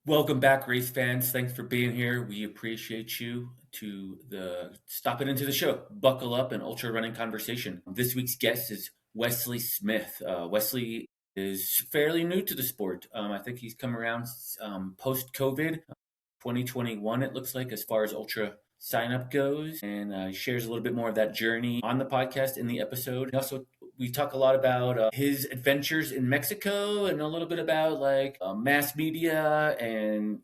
Welcome back, race fans. Thanks for being here. We appreciate you stopping into the show. Buckle up and ultra running conversation. This week's guest is Wesley Smith. Wesley is fairly new to the sport. I think he's come around post COVID, 2021. It looks like as far as ultra sign up goes, and he shares a little bit more of that journey on the podcast in the episode. Also, we talk a lot about his adventures in Mexico and a little bit about mass media and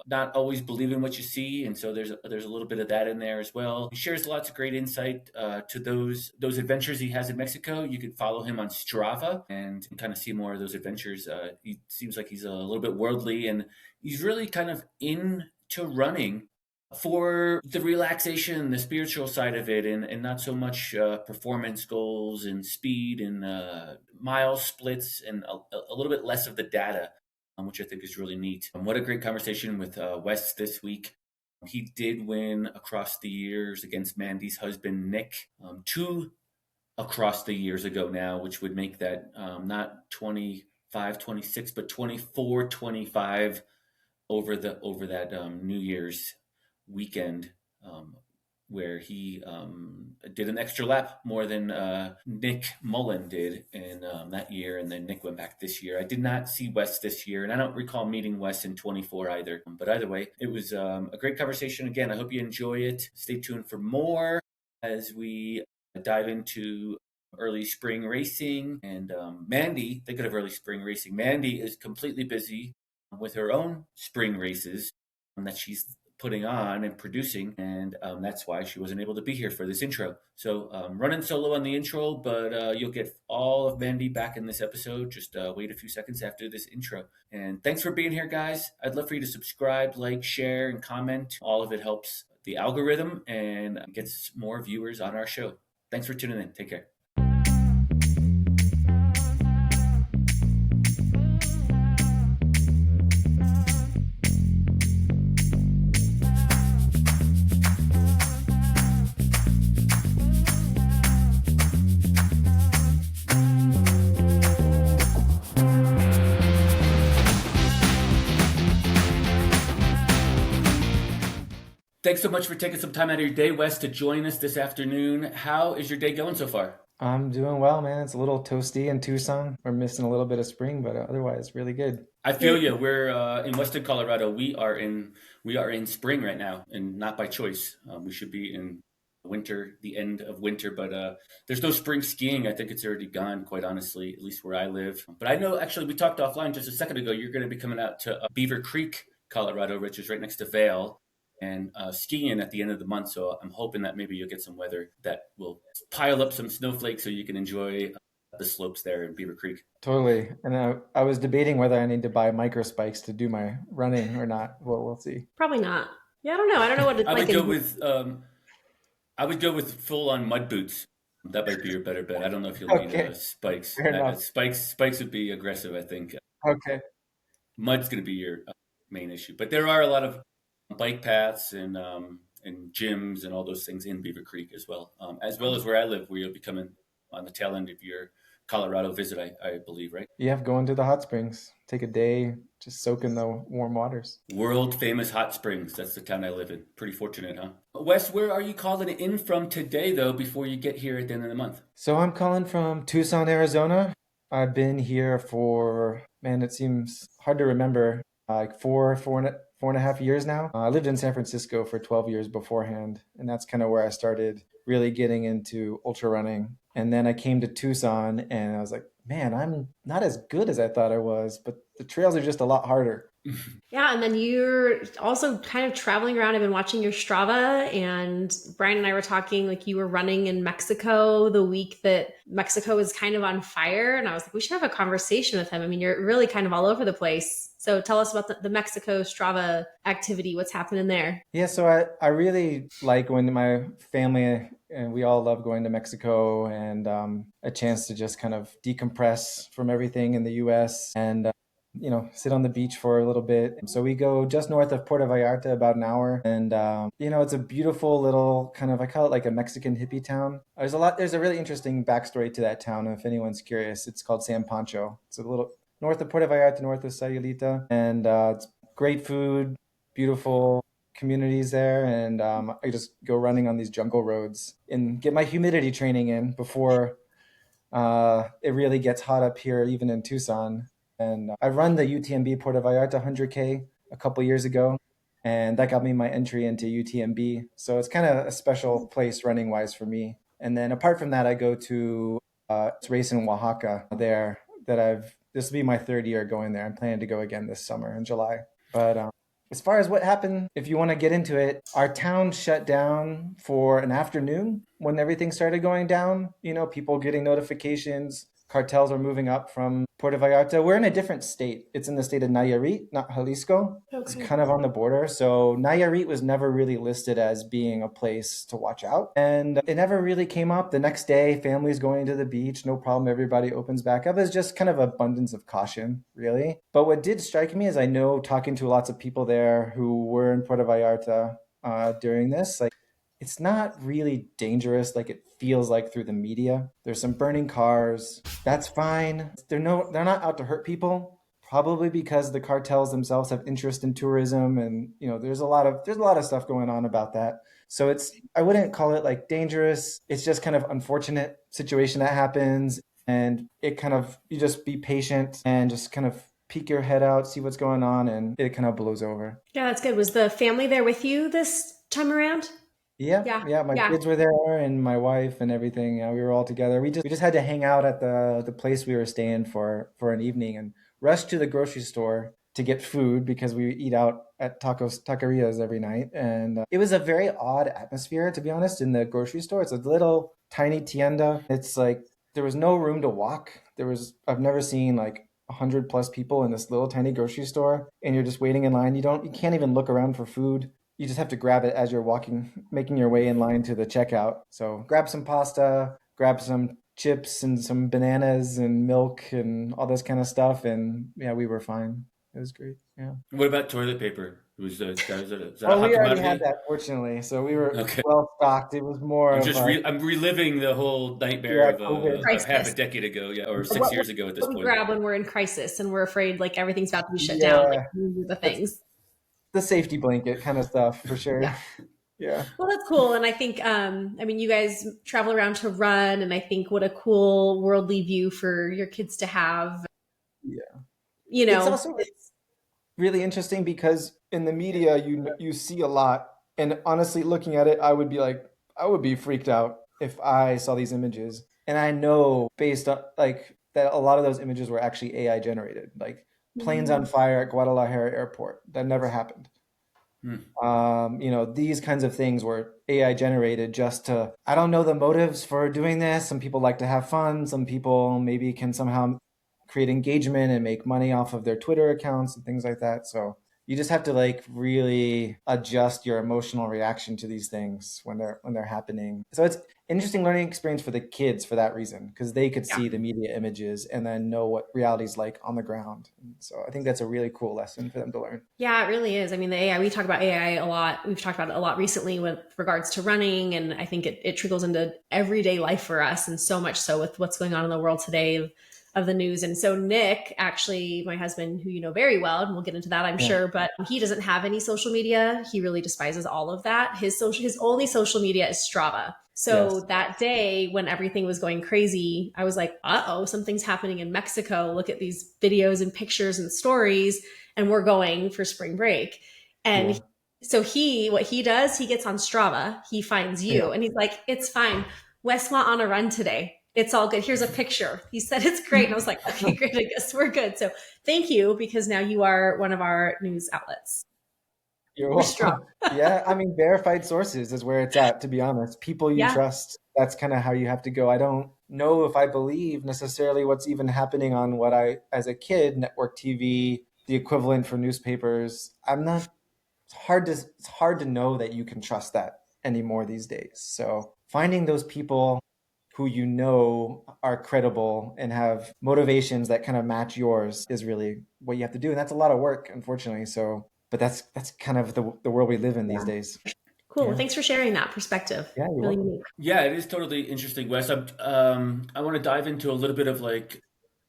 not always believing what you see. And so there's a little bit of that in there as well. He shares lots of great insight to those adventures he has in Mexico. You can follow him on Strava and kind of see more of those adventures. He seems like he's a little bit worldly, and he's really kind of into running for the relaxation, the spiritual side of it, and not so much performance goals and speed and mile splits, and a little bit less of the data, which I think is really neat. What a great conversation with Wes this week. He did win across the years against Mandy's husband, Nick, two across the years ago now, which would make that not 25, 26, but 24, 25 over that New Year's weekend, where he did an extra lap more than Nick Mullen did in that year, and then Nick went back this year. I did not see Wes this year, and I don't recall meeting Wes in 24 either. But either way, it was a great conversation. Again, I hope you enjoy it. Stay tuned for more as we dive into early spring racing. And Mandy, thinking of early spring racing, Mandy is completely busy with her own spring races that she's putting on and producing, and that's why she wasn't able to be here for this intro. So running solo on the intro, but you'll get all of Mandy back in this episode. Just wait a few seconds after this intro. And thanks for being here, guys. I'd love for you to subscribe, like, share, and comment. All of it helps the algorithm and gets more viewers on our show. Thanks for tuning in. Take care. Thanks so much for taking some time out of your day, Wes, to join us this afternoon. How is your day going so far? I'm doing well, man. It's a little toasty in Tucson. We're missing a little bit of spring, but otherwise, really good. I feel you. We're in Western Colorado. We are in spring right now, and not by choice. We should be in winter, the end of winter, but there's no spring skiing. I think it's already gone, quite honestly, at least where I live. But I know, actually, we talked offline just a second ago. You're going to be coming out to Beaver Creek, Colorado, which is right next to Vail, and skiing at the end of the month. So I'm hoping that maybe you'll get some weather that will pile up some snowflakes so you can enjoy the slopes there in Beaver Creek. Totally. And I was debating whether I need to buy micro spikes to do my running or not. Well, we'll see. Probably not. Yeah, I don't know. I don't know what it's I like. I would go with full on mud boots. That might be your better bet. I don't know if you'll Okay. need spikes. Fair enough. Spikes would be aggressive, I think. Okay. Mud's going to be your main issue, but there are a lot of bike paths and gyms and all those things in Beaver Creek as well as where I live, where you'll be coming on the tail end of your Colorado visit, I believe, right? Yeah, going to the hot springs. Take a day, just soak in the warm waters. World famous hot springs. That's the town I live in. Pretty fortunate, huh? Wes, where are you calling in from today, though, before you get here at the end of the month? So I'm calling from Tucson, Arizona. I've been here for, man, it seems hard to remember, like four and a half years now. I lived in San Francisco for 12 years beforehand, and that's kind of where I started really getting into ultra running. And then I came to Tucson, and I was like, man, I'm not as good as I thought I was, but the trails are just a lot harder. Yeah, and then you're also kind of traveling around. I've been watching your Strava, and Brian and I were talking, like you were running in Mexico the week that Mexico was kind of on fire. And I was like, we should have a conversation with him. I mean, you're really kind of all over the place. So tell us about the Mexico Strava activity. What's happening there? Yeah, so I really like going to my family, and we all love going to Mexico, and a chance to just kind of decompress from everything in the US and sit on the beach for a little bit. So we go just north of Puerto Vallarta, about an hour. And, it's a beautiful little kind of, I call it like a Mexican hippie town. There's a really interesting backstory to that town. If anyone's curious, it's called San Pancho. It's a little north of Puerto Vallarta, north of Sayulita. And it's great food, beautiful communities there, and I just go running on these jungle roads and get my humidity training in before it really gets hot up here, even in Tucson. And I run the UTMB Puerto Vallarta 100K a couple years ago, and that got me my entry into UTMB. So it's kind of a special place running wise for me. And then apart from that, I go to it's race in Oaxaca there that this will be my third year going there. I'm planning to go again this summer in July. But as far as what happened, if you want to get into it, our town shut down for an afternoon when everything started going down. People getting notifications, cartels are moving up from Puerto Vallarta. We're in a different state. It's in the state of Nayarit, not Jalisco. It's kind of on the border. So Nayarit was never really listed as being a place to watch out. And it never really came up. The next day, families going to the beach, no problem. Everybody opens back up. It's just kind of abundance of caution, really. But what did strike me is I know talking to lots of people there who were in Puerto Vallarta during this, like, it's not really dangerous like it feels like through the media. There's some burning cars. That's fine. They're not out to hurt people, probably because the cartels themselves have interest in tourism, and there's a lot of stuff going on about that. So I wouldn't call it like dangerous. It's just kind of unfortunate situation that happens, and it kind of, you just be patient and just kind of peek your head out, see what's going on, and it kind of blows over. Yeah, that's good. Was the family there with you this time around? Yeah. My kids were there, and my wife and everything. We were all together. We just had to hang out at the place we were staying for an evening and rush to the grocery store to get food because we eat out at taquerias every night. And it was a very odd atmosphere, to be honest, in the grocery store. It's a little tiny tienda. It's like there was no room to walk. I've never seen like 100 plus people in this little tiny grocery store, and you're just waiting in line. You can't even look around for food. You just have to grab it as you're making your way in line to the checkout. So grab some pasta, grab some chips and some bananas and milk and all this kind of stuff. And yeah, we were fine. It was great. Yeah. What about toilet paper? Was that a hot we already commodity? had that, fortunately. So we were well stocked. It was more I'm reliving the whole nightmare of half a decade ago, or 6 years ago at this point. We grab when we're in crisis and we're afraid like everything's about to be shut down. Like the things. The safety blanket kind of stuff for sure. Yeah. Well, that's cool. And I think, you guys travel around to run, and I think what a cool worldly view for your kids to have. Yeah. It's really interesting because in the media, you see a lot, and honestly looking at it, I would be freaked out if I saw these images. And I know based on like that a lot of those images were actually AI generated, like planes on fire at Guadalajara airport. That never happened. These kinds of things were AI generated I don't know the motives for doing this. Some people like to have fun. Some people maybe can somehow create engagement and make money off of their Twitter accounts and things like that. So you just have to like really adjust your emotional reaction to these things when they're happening. So it's an interesting learning experience for the kids for that reason, because they could see the media images and then know what reality is like on the ground. So I think that's a really cool lesson for them to learn. Yeah, it really is. I mean, the AI, we talk about AI a lot. We've talked about it a lot recently with regards to running. And I think it trickles into everyday life for us, and so much so with what's going on in the world today of the news. And so Nick, actually, my husband, who you know very well, and we'll get into that, I'm sure, but he doesn't have any social media. He really despises all of that. His only social media is Strava. So that day when everything was going crazy, I was like, something's happening in Mexico. Look at these videos and pictures and stories, and we're going for spring break. And so what he does, he gets on Strava, he finds you, and he's like, it's fine. Wes went on a run today. It's all good. Here's a picture. He said it's great. And I was like, okay, great. I guess we're good. So thank you, because now you are one of our news outlets. You're welcome. Yeah. I mean, verified sources is where it's at, to be honest. People you trust. That's kind of how you have to go. I don't know if I believe necessarily what's even happening on what as a kid, network TV, the equivalent for newspapers. It's hard to know that you can trust that anymore these days. So finding those people who you know are credible and have motivations that kind of match yours is really what you have to do. And that's a lot of work, unfortunately. So, but that's kind of the world we live in these days. Cool. Well, thanks for sharing that perspective. Yeah, really unique. Yeah, it is totally interesting, Wes. I want to dive into a little bit of like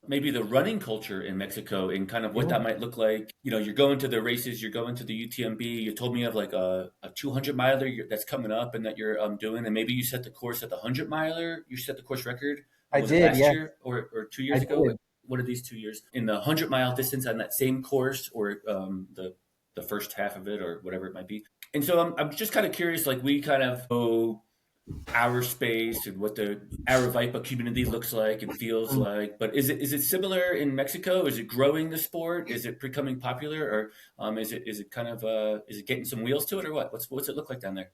maybe the running culture in Mexico and kind of what Yeah, that might look like. You know, you're going to the races, you're going to the UTMB. You told me of like a 200 miler that's coming up and that you're doing, and maybe you set the course at the 100 miler. You set the course record. I Was it did. last Yeah, year or two I years ago? did. What are these 2 years in the 100-mile distance on that same course, or the first half of it, or whatever it might be? And so I'm just kind of curious. Like we kind of know our space and what the Aravaipa community looks like and feels Mm. like. But is it similar in Mexico? Is it growing the sport? Is it becoming popular, or is it kind of is it getting some wheels to it, or what? What's it look like down there?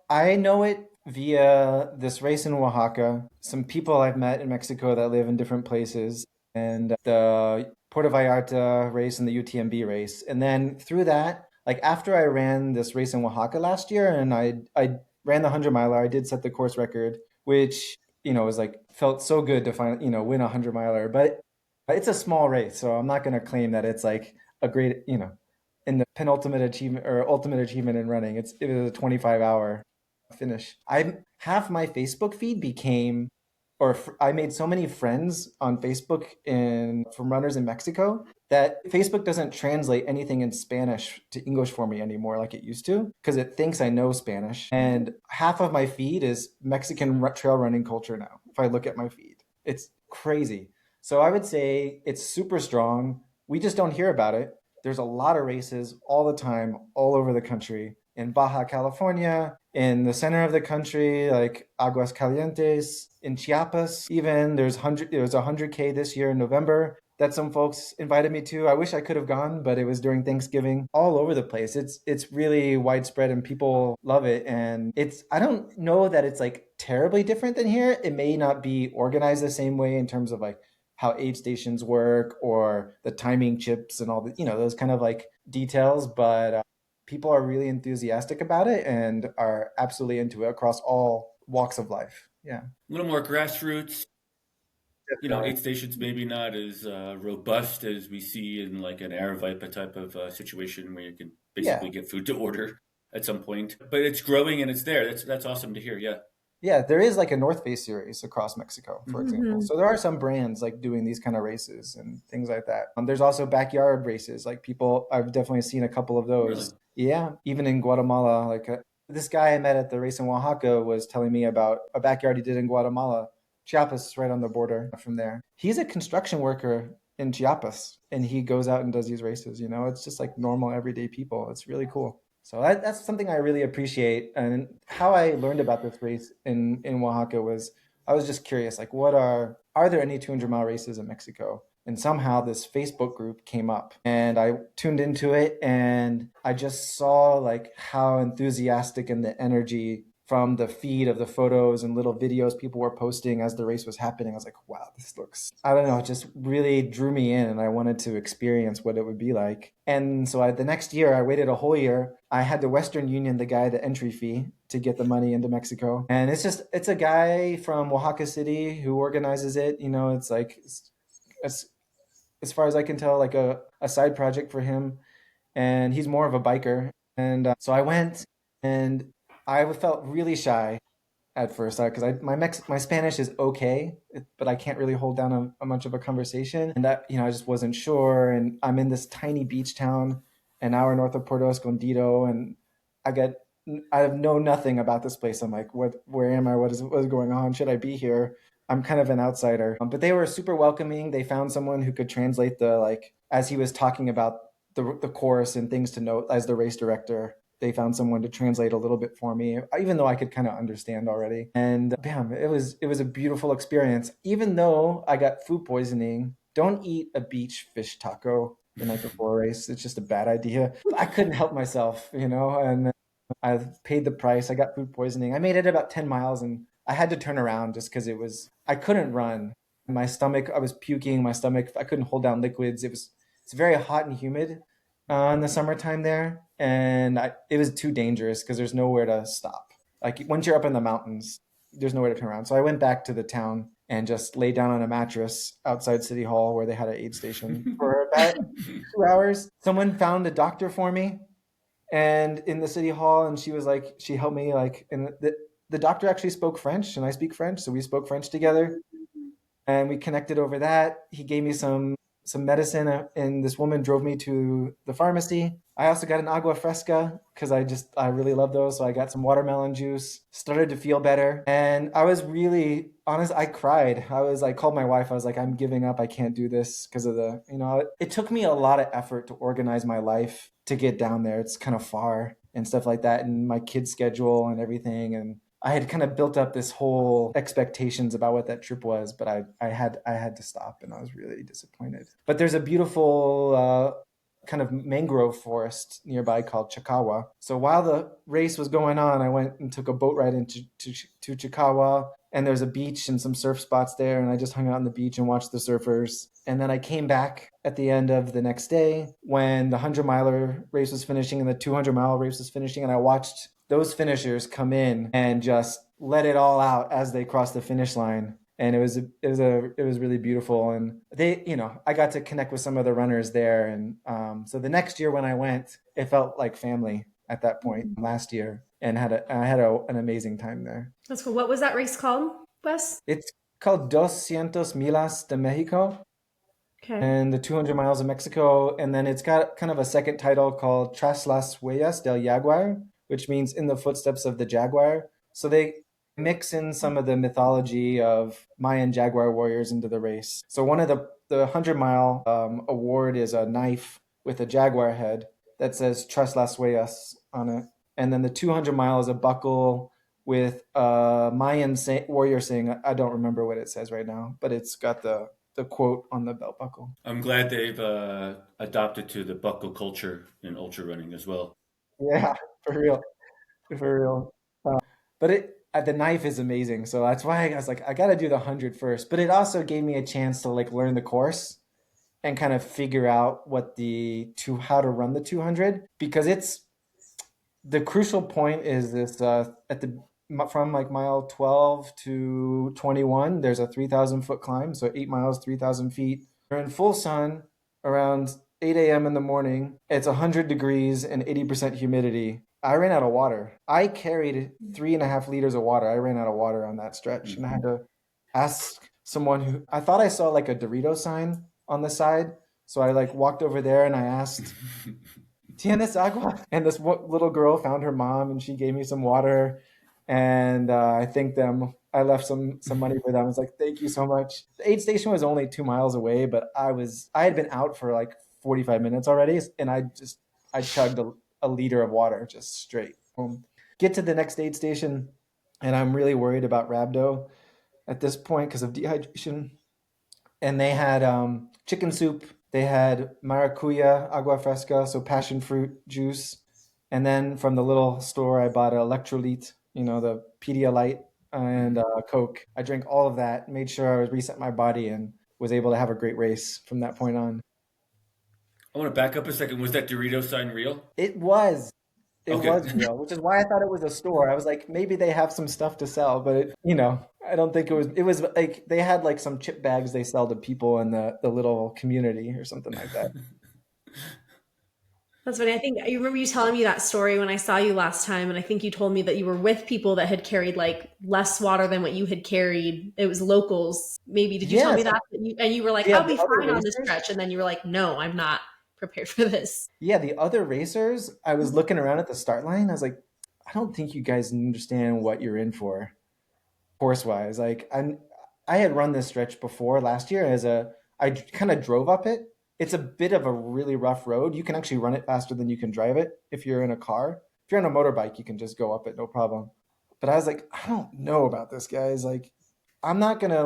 I know it via this race in Oaxaca, some people I've met in Mexico that live in different places, and the Puerto Vallarta race and the UTMB race. And then through that, like after I ran this race in Oaxaca last year and I ran the 100 miler, I did set the course record, which, was like felt so good to win a 100 miler. But it's a small race, so I'm not going to claim that it's like a great, in the penultimate achievement or ultimate achievement in running. It was a 25-hour finish. I half my Facebook feed became, I made so many friends on Facebook from runners in Mexico that Facebook doesn't translate anything in Spanish to English for me anymore like it used to because it thinks I know Spanish. And half of my feed is Mexican trail running culture now. If I look at my feed, it's crazy. So I would say it's super strong. We just don't hear about it. There's a lot of races all the time, all over the country. In Baja California, in the center of the country, like Aguascalientes, in Chiapas, even there was 100K this year in November that some folks invited me to. I wish I could have gone, but it was during Thanksgiving. All over the place. It's really widespread and people love it. And I don't know that it's like terribly different than here. It may not be organized the same way in terms of like how aid stations work or the timing chips and all the, those kind of like details, but people are really enthusiastic about it and are absolutely into it across all walks of life. Yeah, A little more grassroots. You know, definitely. aid stations maybe not as robust as we see in like an Aravaipa type of situation where you can Yeah. basically get food to order at some point. But it's growing and it's there. That's awesome to hear. Yeah. Yeah, there is like a North Face series across Mexico, for Mm-hmm. example. Mhm. So there are some brands like doing these kind of races and things like that. There's also backyard races. Like I've definitely seen a couple of Really. those. Yeah, even in Guatemala. This guy I met at the race in Oaxaca was telling me about a backyard he did in Guatemala. Chiapas is right on the border from there. He's a construction worker in Chiapas and he goes out and does these races. It's just like normal everyday people. It's really cool. So that's something I really appreciate. And how I learned about this race in Oaxaca was I was just curious, like, are there any 200-mile races in Mexico? And somehow this Facebook group came up and I tuned into it and I just saw like how enthusiastic and the energy from the feed of the photos and little videos people were posting as the race was happening. I was like, wow, this looks, I don't know, it just really drew me in and I wanted to experience what it would be like. And so the next year, I waited a whole year. I had the Western Union the guy the entry fee to get the money into Mexico. And it's a guy from Oaxaca City who organizes it. It's like, as far as I can tell, like a side project for him. And he's more of a biker. And so I went and I felt really shy at first because my Spanish is okay, but I can't really hold down a much of a conversation, and that I just wasn't sure. And I'm in this tiny beach town, an hour north of Puerto Escondido, and I get I have know nothing about this place. I'm like, where am I? What is going on? Should I be here? I'm kind of an outsider. But they were super welcoming. They found someone who could translate the like as he was talking about the course and things to note as the race director. They found someone to translate a little bit for me, even though I could kind of understand already. And bam, it was a beautiful experience. Even though I got food poisoning, don't eat a beach fish taco the night before a race. It's just a bad idea. I couldn't help myself, and I paid the price. I got food poisoning. I made it about 10 miles and I had to turn around just because I couldn't run. My stomach, I was puking. My stomach, I couldn't hold down liquids. It's very hot and humid in the summertime there. And it was too dangerous because there's nowhere to stop. Like once you're up in the mountains, there's nowhere to turn around. So I went back to the town and just laid down on a mattress outside City Hall where they had an aid station for about 2 hours. Someone found a doctor for me and in the city hall, and she helped me and the doctor actually spoke French and I speak French, so we spoke French together. and we connected over that. He gave me some medicine, and this woman drove me to the pharmacy. I also got an agua fresca because I really love those. So I got some watermelon juice, started to feel better. And I was really honest. I cried. I called my wife. I was like, I'm giving up. I can't do this because of it took me a lot of effort to organize my life to get down there. It's kind of far and stuff like that. And my kid's schedule and everything. And I had kind of built up this whole expectations about what that trip was, but I had to stop, and I was really disappointed. But there's a beautiful kind of mangrove forest nearby called Chakawa. So while the race was going on, I went and took a boat ride into to Chakawa, and there's a beach and some surf spots there, and I just hung out on the beach and watched the surfers. And then I came back at the end of the next day when the 100-miler race was finishing and the 200-mile race was finishing, and I watched those finishers come in and just let it all out as they crossed the finish line. And it was really beautiful. And I got to connect with some of the runners there. And so the next year when I went, it felt like family at that point last year, and I had an amazing time there. That's cool. What was that race called, Wes? It's called 200 Millas de Mexico. Okay. And the 200 miles of Mexico. And then it's got kind of a second title called Tras las huellas del Jaguar, which means in the footsteps of the Jaguar. So they mix in some of the mythology of Mayan Jaguar warriors into the race. So one of the 100-mile award is a knife with a jaguar head that says Tras las huellas on it. And then the 200-mile is a buckle with a Mayan warrior saying, I don't remember what it says right now, but it's got the quote on the belt buckle. I'm glad they've adopted to the buckle culture in ultra running as well. Yeah, for real. But the knife is amazing, so that's why I was like, I got to do the 100 first. But it also gave me a chance to learn the course and kind of figure out how to run the 200, because the crucial point is this from mile 12 to 21, there's a 3,000 foot climb, so 8 miles, 3,000 feet. We're in full sun around 8 a.m. in the morning. It's 100 degrees and 80% humidity. I ran out of water. I carried 3.5 liters of water. I ran out of water on that stretch, and I had to ask someone I thought I saw a Dorito sign on the side. So I walked over there and I asked, ¿Tienes agua? And this little girl found her mom, and she gave me some water, and I thanked them. I left some money for them. I was like, thank you so much. The aid station was only 2 miles away, but I had been out for 45 minutes already, and I chugged a liter of water just straight home. Get to the next aid station, and I'm really worried about rhabdo at this point because of dehydration. And they had chicken soup. They had maracuya agua fresca, so passion fruit juice. And then from the little store, I bought an electrolyte, the Pedialyte, and Coke. I drank all of that, made sure I reset my body, and was able to have a great race from that point on. I want to back up a second. Was that Dorito sign real? It was. It Okay. was real, which is why I thought it was a store. I was like, maybe they have some stuff to sell, but I don't think it was. It was they had some chip bags they sell to people in the little community or something like that. That's funny. I remember you telling me that story when I saw you last time, and I think you told me that you were with people that had carried less water than what you had carried. It was locals. Maybe did you tell me that? And you were like, I'll be fine on this stretch, and then you were like, no, I'm not prepared for this. Yeah, the other racers, I was looking around at the start line. I was like, I don't think you guys understand what you're in for, course-wise. I had run this stretch before last year I kind of drove up it. It's a bit of a really rough road. You can actually run it faster than you can drive it if you're in a car. If you're on a motorbike, you can just go up it, no problem. But I was like, I don't know about this, guys. I'm not gonna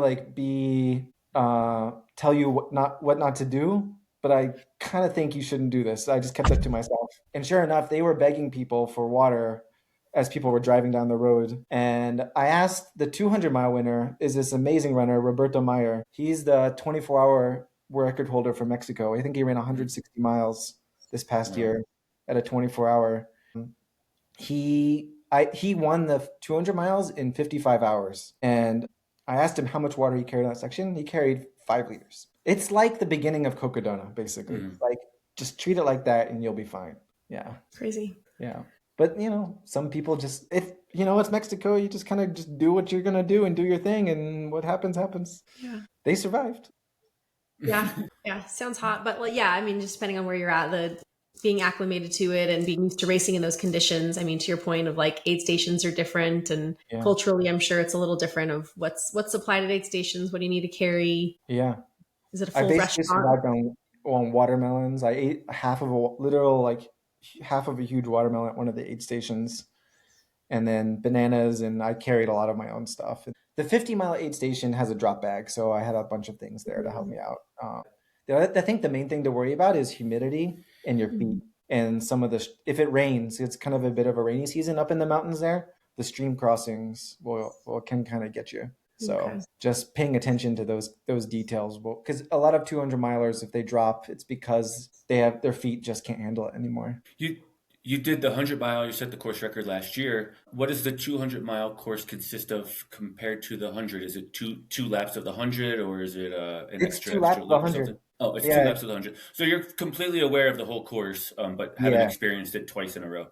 tell you what not to do, but I kind of think you shouldn't do this. I just kept that to myself. And sure enough, they were begging people for water as people were driving down the road. And I asked the 200-mile winner, is this amazing runner, Roberto Meyer. He's the 24-hour record holder for Mexico. I think he ran 160 miles this past year at a 24-hour. He won the 200 miles in 55 hours. And I asked him how much water he carried in that section. He carried 5 liters. It's like the beginning of Cocodona, basically. Just treat it like that and you'll be fine. Yeah. Crazy. Yeah. But, some people just, it's Mexico, you just kind of just do what you're going to do and do your thing, and what happens, happens. Yeah. They survived. Yeah. Yeah. Sounds hot. But like, yeah, I mean, just depending on where you're at, the being acclimated to it and being used to racing in those conditions. I mean, to your point of like aid stations are different and Yeah. culturally, I'm sure it's a little different of what's supplied at aid stations. What do you need to carry? Yeah. Is it a I full basically restaurant? survived on watermelons. I ate literal like half of a huge watermelon at one of the aid stations, and then bananas, and I carried a lot of my own stuff. The 50-mile aid station has a drop bag, so I had a bunch of things there to help me out. I think the main thing to worry about is humidity in your feet and some of the if it rains, it's kind of a bit of a rainy season up in the mountains there. The stream crossings will can kind of get you. So Okay. just paying attention to those details, because a lot of 200 milers, if they drop, it's because their feet just can't handle it anymore. You did the 100 mile. You set the course record last year. What does the 200 mile course consist of compared to the 100? Is it two laps of the 100, or is it an It's two extra laps of loop or 100. something? Oh, it's two Yeah, laps of the 100. So you're completely aware of the whole course, but haven't yeah. experienced it twice in a row.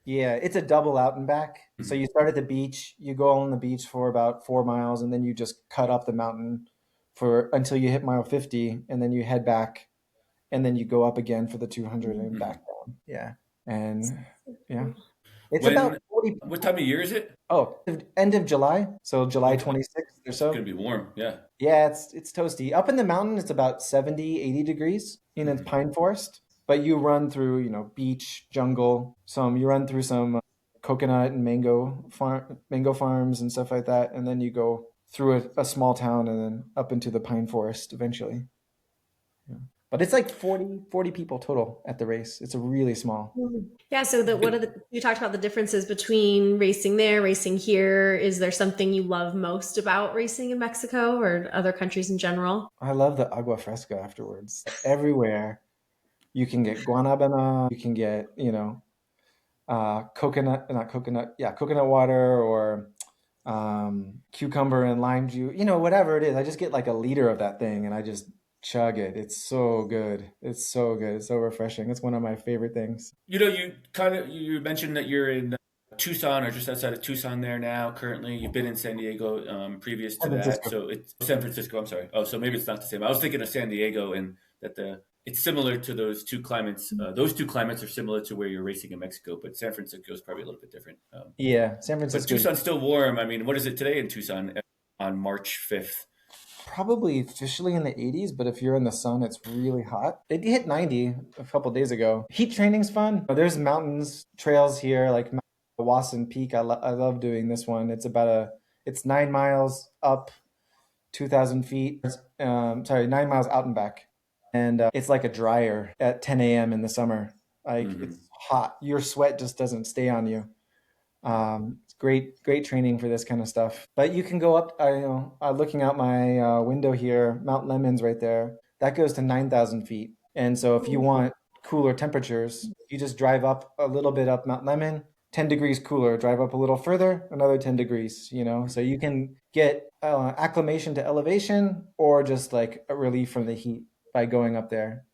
Yeah, it's a double out and back. So Mhm. you start at the beach, you go on the beach for about 4 miles, and then you just cut up the mountain for until you hit mile 50, and then you head back, and then you go up again for the 200 and back Mhm. down. Yeah. And yeah, it's about When? 40 What time people. of year is it? Oh, end of July. So July Okay, 26th or it's so. gonna be warm. Yeah. Yeah, it's toasty. Up in the mountain, it's about 70, 80 degrees. It's Hmm. pine forest. But you run through, beach, jungle, you run through some coconut and mango farms and stuff like that. And then you go through a small town and then up into the pine forest eventually. Yeah. But it's like 40 people total at the race. It's a really small. Yeah. So what are you talked about the differences between racing there, racing here? Is there something you love most about racing in Mexico or other countries in general? I love the agua fresca afterwards. Everywhere you can get guanabana, you can get, coconut water or cucumber and lime juice, whatever it is. I just get like a liter of that thing and I just chug it. It's so good. It's so good. It's so refreshing. It's one of my favorite things. You mentioned that you're in Tucson or just outside of Tucson there now. Currently, you've been in San Diego previous to San that, Francisco. so it's San Francisco. I'm sorry. Oh, so maybe it's not the same. I was thinking of San Diego, and that the it's similar to those two climates. Those two climates are similar to where you're racing in Mexico, but San Francisco is probably a little bit different. Yeah, San But Francisco is Tucson's still warm. I mean, what is it today in Tucson on March 5th? probably officially in the 80s, but if you're in the sun, it's really hot. It hit 90 a couple days ago. Heat training's fun. There's mountains, trails here, like Mount Wasson Peak. I love doing this one. It's 9 miles up, 2,000 feet. Sorry, 9 miles out and back. And it's like a dryer at 10 a.m. in the summer. Like it's Hmm. hot. Your sweat just doesn't stay on you. It's great training for this kind of stuff. But you can go up. Looking out my window here, Mount Lemon's right there. That goes to 9,000 feet. And so if you want cooler temperatures, you just drive up a little bit up Mount Lemon, 10 degrees cooler. Drive up a little further, another 10 degrees. So you can get acclimation to elevation or just like a relief from the heat by going up there.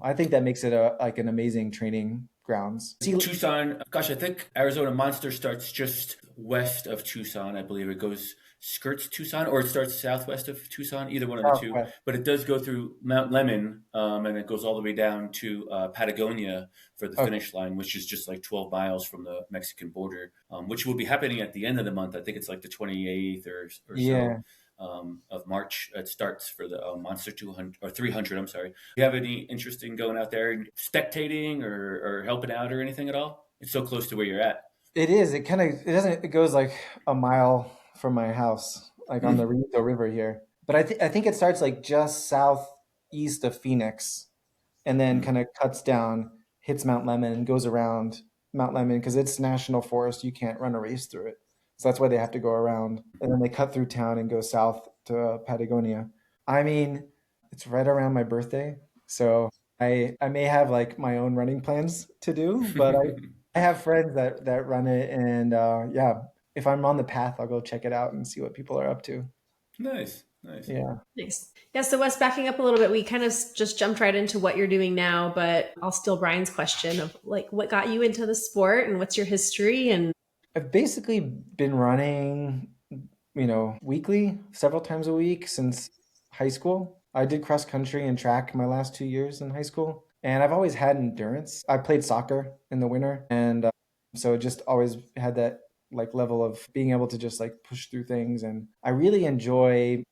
I think that makes it like an amazing training grounds. Tucson, gosh, I think Arizona Monster starts just west of Tucson. I believe it goes skirts Tucson, or it starts southwest of Tucson, either one of the two. Southwest. But it does go through Mount Lemon, and it goes all the way down to Patagonia for the Okay. finish line, which is just like 12 miles from the Mexican border, which will be happening at the end of the month. I think it's like the 28th or so Yeah. of March. It starts for the Monster 200 or 300. I'm sorry. Do you have any interest in going out there and spectating or helping out or anything at all? It's so close to where you're at. It is. It goes like a mile from my house, like on the Mm. Rito River here. But I think it starts like just southeast of Phoenix and then Mm. kind of cuts down, hits Mount Lemon and goes around Mount Lemon because it's national forest. You can't run a race through it. So that's why they have to go around. And then they cut through town and go south to Patagonia. I mean, it's right around my birthday. So I may have like my own running plans to do, but I have friends that run it, and yeah, if I'm on the path, I'll go check it out and see what people are up to. Nice, nice. Yeah. Nice. Yeah. So, Wes, backing up a little bit, we kind of just jumped right into what you're doing now, but I'll steal Brian's question of like what got you into the sport and what's your history and I've basically been running, weekly, several times a week since high school. I did cross country and track my last 2 years in high school. And I've always had endurance. I played soccer in the winter. And so just always had that like level of being able to just like push through things. And I really enjoy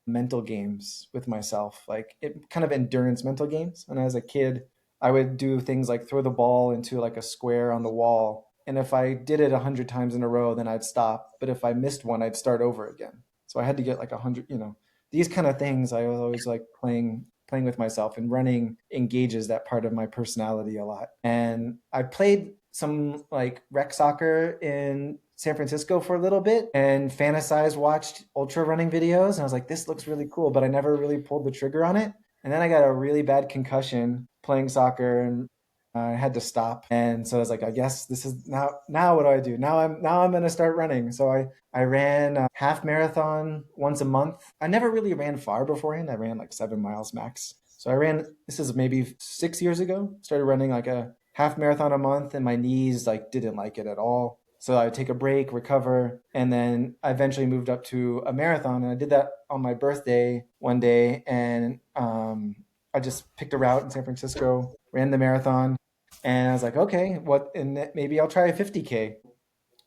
mental games with myself, like it kind of endurance mental games. And as a kid, I would do things like throw the ball into like a square on the wall. And if I did it 100 times in a row, then I'd stop. But if I missed one, I'd start over again. So I had to get like 100, these kind of things. I was always like playing with myself, and running engages that part of my personality a lot. And I played some like rec soccer in San Francisco for a little bit and fantasized, watched ultra running videos. And I was like, this looks really cool, but I never really pulled the trigger on it. And then I got a really bad concussion playing soccer, and I had to stop. And so I was like, I guess this is now what do I do? Now I'm going to start running. So I ran a half marathon once a month. I never really ran far beforehand. I ran like 7 miles max. So I ran, this is maybe 6 years ago, started running like a half marathon a month, and my knees like didn't like it at all. So I would take a break, recover, and then I eventually moved up to a marathon. And I did that on my birthday one day. And I just picked a route in San Francisco, ran the marathon. And I was like, okay, and maybe I'll try a 50K.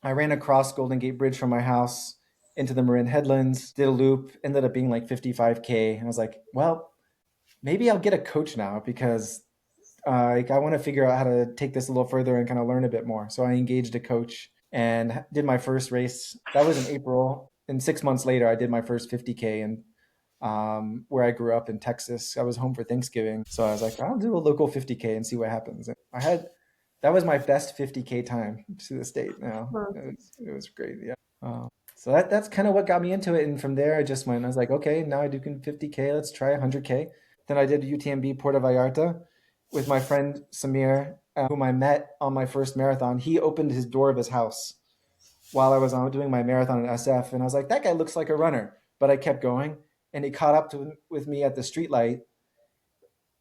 I ran across Golden Gate Bridge from my house into the Marin Headlands, did a loop, ended up being like 55K. And I was like, well, maybe I'll get a coach now, because like I want to figure out how to take this a little further and kind of learn a bit more. So I engaged a coach and did my first race. That was in April. And 6 months later, I did my first 50K. And where I grew up in Texas, I was home for Thanksgiving. So I was like, I'll do a local 50K and see what happens. And that was my best 50K time to this date now. Wow. It was great. Yeah. So that's kind of what got me into it. And from there, I was like, okay, now I do 50K. Let's try 100K. Then I did UTMB Puerto Vallarta with my friend Samir, whom I met on my first marathon. He opened his door of his house while I was doing my marathon in SF. And I was like, that guy looks like a runner. But I kept going. And he caught up with me at the streetlight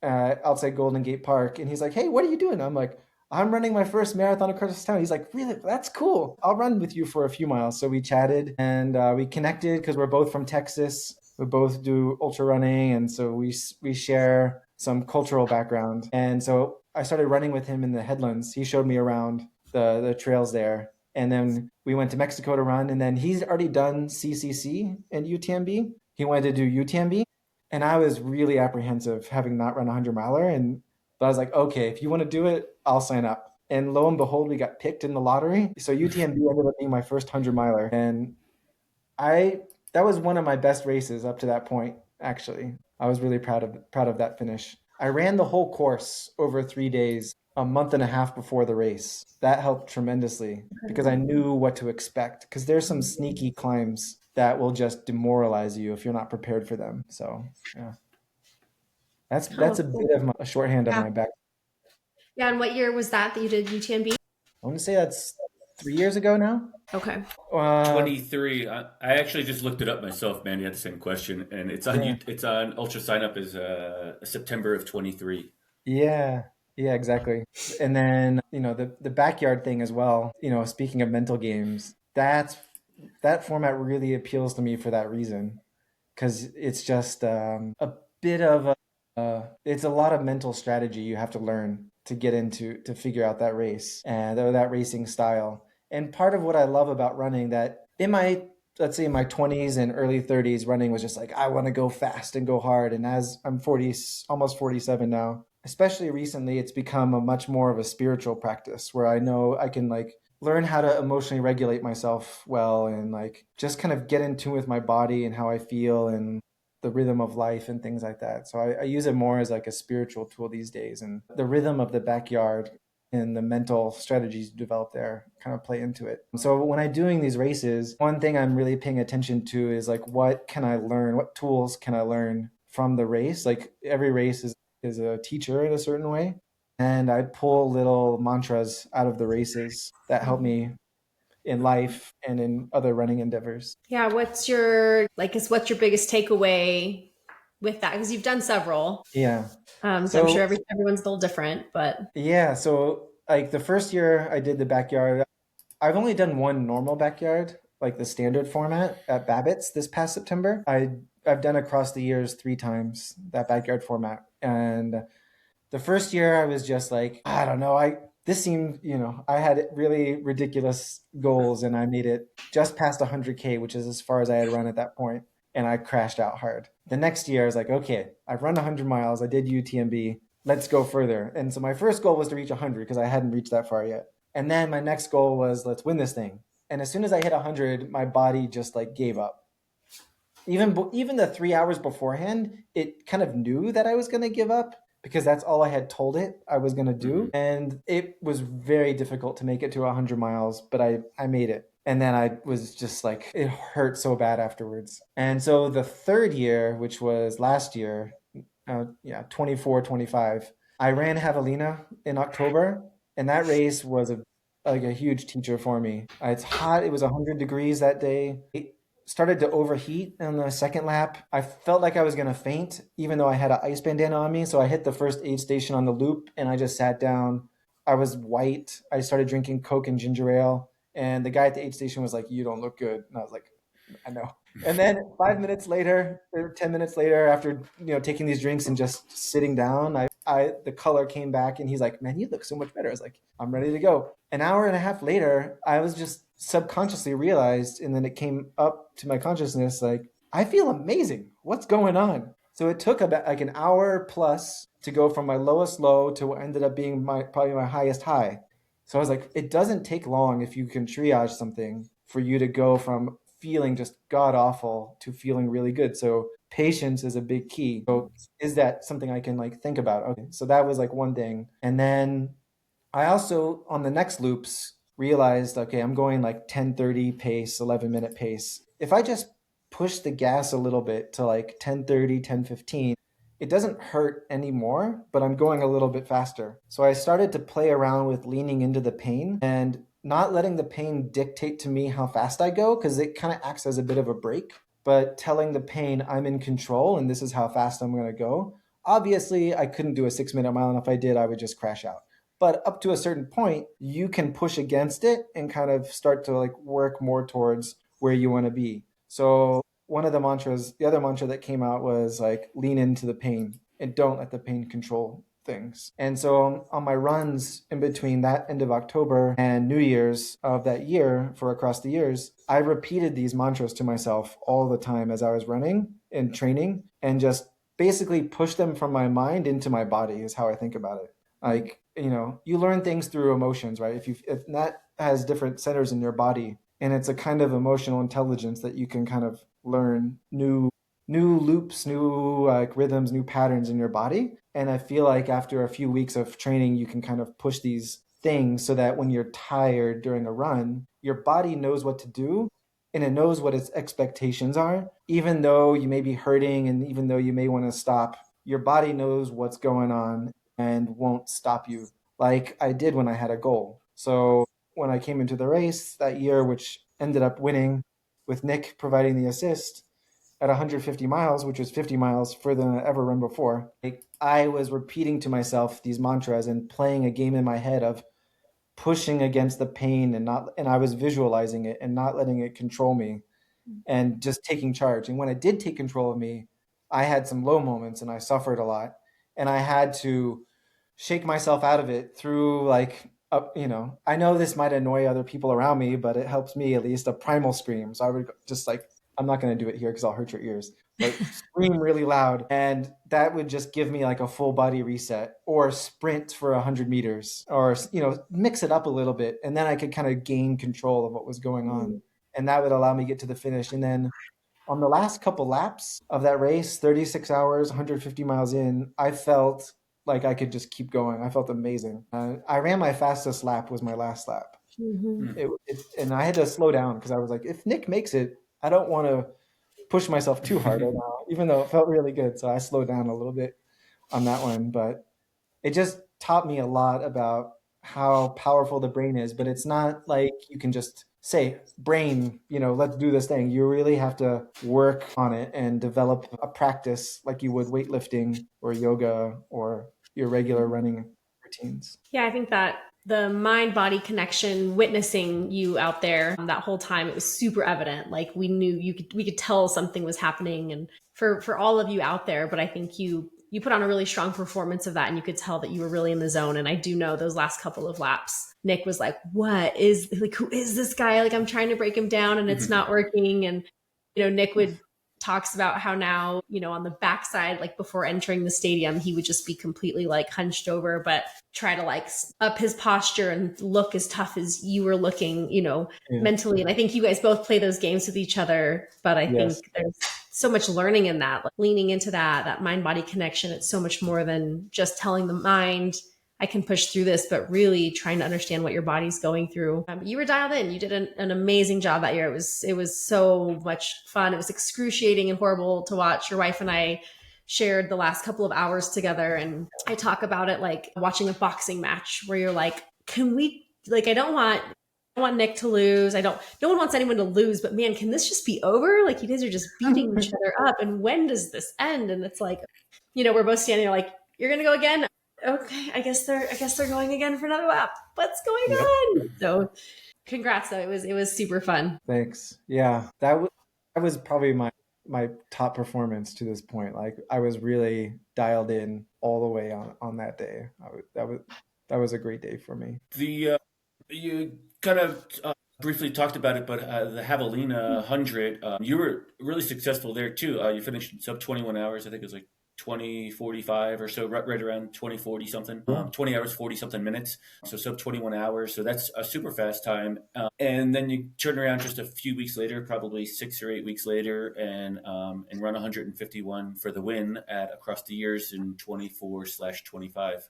outside Golden Gate Park. And he's like, hey, what are you doing? I'm like, I'm running my first marathon across town. He's like, really? That's cool. I'll run with you for a few miles. So we chatted and we connected because we're both from Texas. We both do ultra running. And so we share some cultural background. And so I started running with him in the headlands. He showed me around the trails there. And then we went to Mexico to run. And then he's already done CCC and UTMB. He wanted to do UTMB. And I was really apprehensive, having not run a 100-miler. But I was like, okay, if you want to do it, I'll sign up. And lo and behold, we got picked in the lottery. So UTMB ended up being my first 100-miler. And that was one of my best races up to that point, actually. I was really proud of that finish. I ran the whole course over 3 days, a month and a half before the race. That helped tremendously because I knew what to expect. Because there's some sneaky climbs that will just demoralize you if you're not prepared for them. So yeah, that's a bit of a shorthand of my back. Yeah, and what year was that you did UTMB? I want to say that's 3 years ago now. Okay. 23. I actually just looked it up myself, Mandy. Had the same question, and it's on it's on Ultra Sign Up is September of 23. Yeah, exactly. And then the backyard thing as well. Speaking of mental games, that format really appeals to me for that reason, because it's just a bit of it's a lot of mental strategy you have to learn to get into to figure out that race and that racing style. And part of what I love about running, that in my, let's say in my 20s and early 30s, running was just like, I want to go fast and go hard. And as I'm 40, almost 47 now, especially recently, it's become a much more of a spiritual practice where I know I can like learn how to emotionally regulate myself well and like just kind of get in tune with my body and how I feel and the rhythm of life and things like that. So I use it more as like a spiritual tool these days, and the rhythm of the backyard and the mental strategies you develop there kind of play into it. So when I'm doing these races, one thing I'm really paying attention to is like, what can I learn? What tools can I learn from the race? Like every race is a teacher in a certain way. And I pull little mantras out of the races that help me in life and in other running endeavors. Yeah. What's your biggest takeaway with that? Because you've done several. Yeah. So I'm sure everyone's a little different, but. Yeah. So like the first year I did the backyard, I've only done one normal backyard, like the standard format at Babbitt's this past September. I I've done across the years 3 times, that backyard format. And the first year I was just like, I don't know, this seemed, I had really ridiculous goals and I made it just past 100K, which is as far as I had run at that point, and I crashed out hard. The next year I was like, okay, I've run 100 miles, I did UTMB, let's go further. And so my first goal was to reach 100 because I hadn't reached that far yet. And then my next goal was, let's win this thing. And as soon as I hit 100, my body just like gave up. Even the 3 hours beforehand, it kind of knew that I was going to give up because that's all I had told it I was going to do. And it was very difficult to make it to 100 miles, but I made it. And then I was just like, it hurt so bad afterwards. And so the third year, which was last year, 24, 25, I ran Javelina in October. And that race was a huge teacher for me. It's hot. It was 100 degrees that day. It started to overheat on the second lap. I felt like I was going to faint, even though I had an ice bandana on me. So I hit the first aid station on the loop and I just sat down. I was white. I started drinking Coke and ginger ale. And the guy at the aid station was like, "You don't look good." And I was like, "I know." And then 5 minutes later, or 10 minutes later, after taking these drinks and just sitting down, the color came back and he's like, "Man, you look so much better." I was like, "I'm ready to go." An hour and a half later, I was just subconsciously realized, and then it came up to my consciousness, like, I feel amazing. What's going on? So it took about like an hour plus to go from my lowest low to what ended up being probably my highest high. So I was like, it doesn't take long if you can triage something for you to go from feeling just god awful to feeling really good. So patience is a big key. So is that something I can like think about? Okay, so that was like one thing. And then I also, on the next loops, realized, okay, I'm going like 10:30 pace, 11-minute pace. If I just push the gas a little bit to like 10:30, 10:15, it doesn't hurt anymore, but I'm going a little bit faster. So I started to play around with leaning into the pain and not letting the pain dictate to me how fast I go, because it kind of acts as a bit of a brake, but telling the pain I'm in control and this is how fast I'm going to go. Obviously, I couldn't do a 6-minute mile, and if I did, I would just crash out. But up to a certain point, you can push against it and kind of start to like work more towards where you want to be. So one of the other mantra that came out was like, lean into the pain and don't let the pain control things. And so on my runs in between that end of October and New Year's of that year for across the years, I repeated these mantras to myself all the time as I was running and training, and just basically push them from my mind into my body is how I think about it. Like, you learn things through emotions, right? If that has different centers in your body, and it's a kind of emotional intelligence that you can kind of learn new loops, new like rhythms, new patterns in your body. And I feel like after a few weeks of training, you can kind of push these things so that when you're tired during a run, your body knows what to do and it knows what its expectations are. Even though you may be hurting and even though you may want to stop, your body knows what's going on and won't stop you, like I did when I had a goal. So when I came into the race that year, which ended up winning with Nick providing the assist at 150 miles, which was 50 miles further than I ever run before, like, I was repeating to myself these mantras and playing a game in my head of pushing against the pain and I was visualizing it and not letting it control me and just taking charge. And when it did take control of me, I had some low moments and I suffered a lot, and I had to shake myself out of it through like I know this might annoy other people around me, but it helps me at least, a primal scream. So I would just like, I'm not going to do it here because I'll hurt your ears, but scream really loud, and that would just give me like a full body reset, or sprint for 100 meters, or mix it up a little bit, and then I could kind of gain control of what was going on, and that would allow me to get to the finish. And then on the last couple laps of that race, 36 hours, 150 miles in, I felt like I could just keep going. I felt amazing. I ran my fastest lap was my last lap. Mm-hmm. And I had to slow down because I was like, if Nick makes it, I don't want to push myself too hard right now, even though it felt really good. So I slowed down a little bit on that one, but it just taught me a lot about how powerful the brain is. But it's not like you can just say, brain, let's do this thing. You really have to work on it and develop a practice like you would weightlifting or yoga or your regular running routines. Yeah, I think that the mind body connection, witnessing you out there that whole time, it was super evident. Like we knew we could tell something was happening, and for all of you out there. But I think you put on a really strong performance of that, and you could tell that you were really in the zone. And I do know those last couple of laps, Nick was like, who is this guy? Like, I'm trying to break him down and it's not working. And, Nick talks about how now, on the backside, like before entering the stadium, he would just be completely like hunched over, but try to like up his posture and look as tough as you were looking, mentally. And I think you guys both play those games with each other, but I think there's so much learning in that, like leaning into that mind body connection. It's so much more than just telling the mind, I can push through this, but really trying to understand what your body's going through. You were dialed in. You did an amazing job that year. It was so much fun. It was excruciating and horrible to watch. Your wife and I shared the last couple of hours together, and I talk about it like watching a boxing match where you're like, can we, like, I don't want Nick to lose. No one wants anyone to lose, but man, can this just be over? Like, you guys are just beating each other up. And when does this end? And it's like, we're both standing there like, you're going to go again. Okay, I guess they're going again for another lap. What's going on? So, congrats though. It was super fun. Thanks. Yeah, that was probably my top performance to this point. Like, I was really dialed in all the way on that day. That was a great day for me. You kind of briefly talked about it, but the Javelina 100, you were really successful there too. You finished in sub 21 hours. I think it was like 20:45 or so, right around 20:40 something, 20 hours, 40 something minutes. So sub 21 hours. So that's a super fast time. And then you turn around just a few weeks later, probably 6 or 8 weeks later, and run 151 for the win at Across the Years in 24/25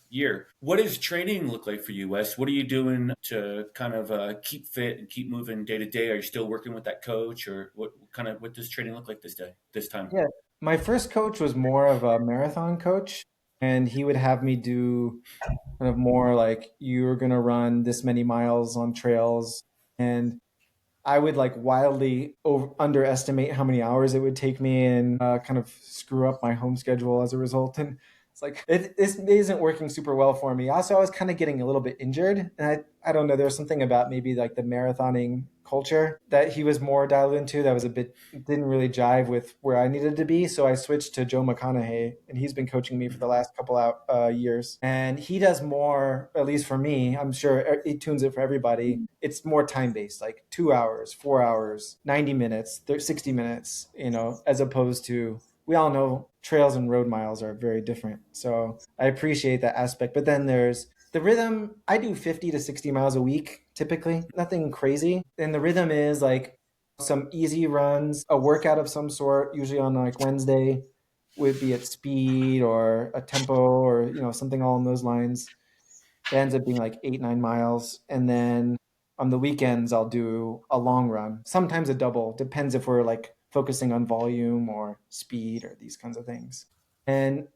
year. What does training look like for you, Wes? What are you doing to kind of keep fit and keep moving day to day? Are you still working with that coach, or what does training look like this time? Yeah. My first coach was more of a marathon coach, and he would have me do kind of more like, you're going to run this many miles on trails. And I would like wildly underestimate how many hours it would take me, and kind of screw up my home schedule as a result. And it's like, this isn't working super well for me. Also, I was kind of getting a little bit injured. And I don't know, there's something about maybe like the marathoning culture that he was more dialed into that was didn't really jive with where I needed to be. So I switched to Joe McConaughey, and he's been coaching me for the last couple years. And he does more, at least for me, I'm sure he tunes it for everybody. It's more time-based, like 2 hours, 4 hours, 90 minutes, 60 minutes, as opposed to, we all know trails and road miles are very different. So I appreciate that aspect. But then there's the rhythm. I do 50 to 60 miles a week, typically, nothing crazy. And the rhythm is like some easy runs, a workout of some sort, usually on like Wednesday, would be at speed or a tempo or, something along those lines. It ends up being like 8-9 miles. And then on the weekends, I'll do a long run, sometimes a double, depends if we're like focusing on volume or speed or these kinds of things. And,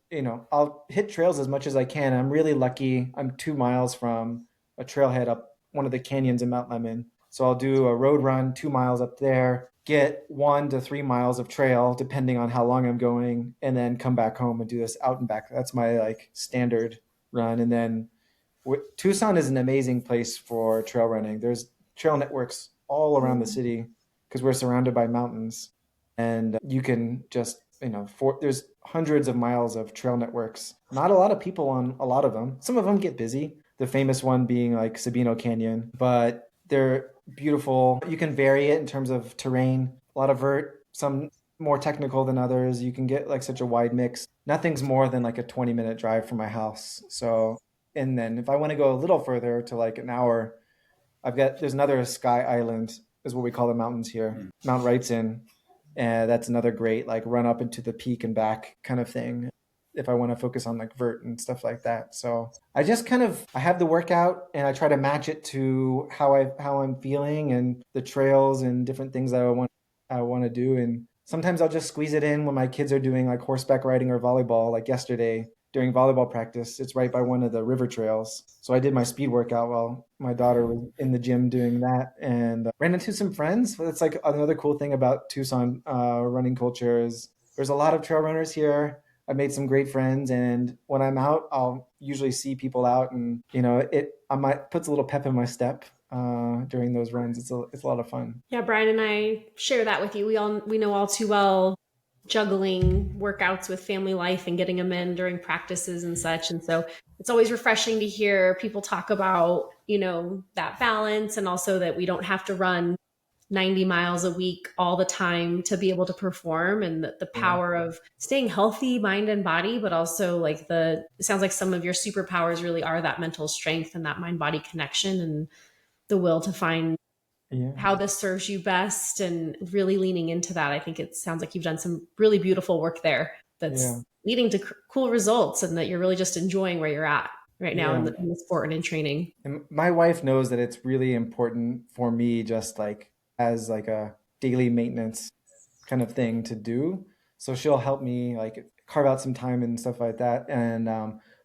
I'll hit trails as much as I can. I'm really lucky. I'm 2 miles from a trailhead up one of the canyons in Mount Lemmon. So I'll do a road run 2 miles up there, get 1 to 3 miles of trail, depending on how long I'm going, and then come back home and do this out and back. That's my like standard run. And then Tucson is an amazing place for trail running. There's trail networks all around the city because we're surrounded by mountains. And you can just, there's hundreds of miles of trail networks. Not a lot of people on a lot of them. Some of them get busy. The famous one being like Sabino Canyon, but they're beautiful. You can vary it in terms of terrain. A lot of vert, some more technical than others. You can get like such a wide mix. Nothing's more than like a 20-minute drive from my house. So, and then if I want to go a little further to like an hour, there's another Sky Island is what we call the mountains here, Mount Wrightson. And that's another great like run up into the peak and back kind of thing if I want to focus on like vert and stuff like that. So I just I have the workout and I try to match it to how I'm feeling and the trails and different things that I want to do. And sometimes I'll just squeeze it in when my kids are doing like horseback riding or volleyball. Like yesterday during volleyball practice, it's right by one of the river trails. So I did my speed workout while my daughter was in the gym doing that, and ran into some friends. That's like another cool thing about Tucson running culture is there's a lot of trail runners here. I made some great friends, and when I'm out, I'll usually see people out, and puts a little pep in my step during those runs. It's a lot of fun. Yeah, Brian and I share that with you. We know all too well juggling workouts with family life and getting them in during practices and such. And so it's always refreshing to hear people talk about, that balance, and also that we don't have to run 90 miles a week all the time to be able to perform, and the power of staying healthy, mind and body, but also like it sounds like some of your superpowers really are that mental strength and that mind body connection and the will to find how this serves you best, and really leaning into that. I think it sounds like you've done some really beautiful work there that's leading to cool results, and that you're really just enjoying where you're at right now in the sport and in training. And my wife knows that it's really important for me, just like as like a daily maintenance kind of thing to do. So she'll help me like carve out some time and stuff like that. And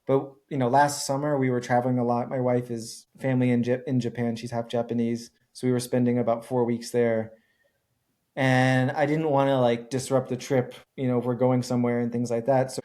but last summer we were traveling a lot. My wife is family in Japan. She's half Japanese. So we were spending about 4 weeks there. And I didn't want to like disrupt the trip, if we're going somewhere and things like that. So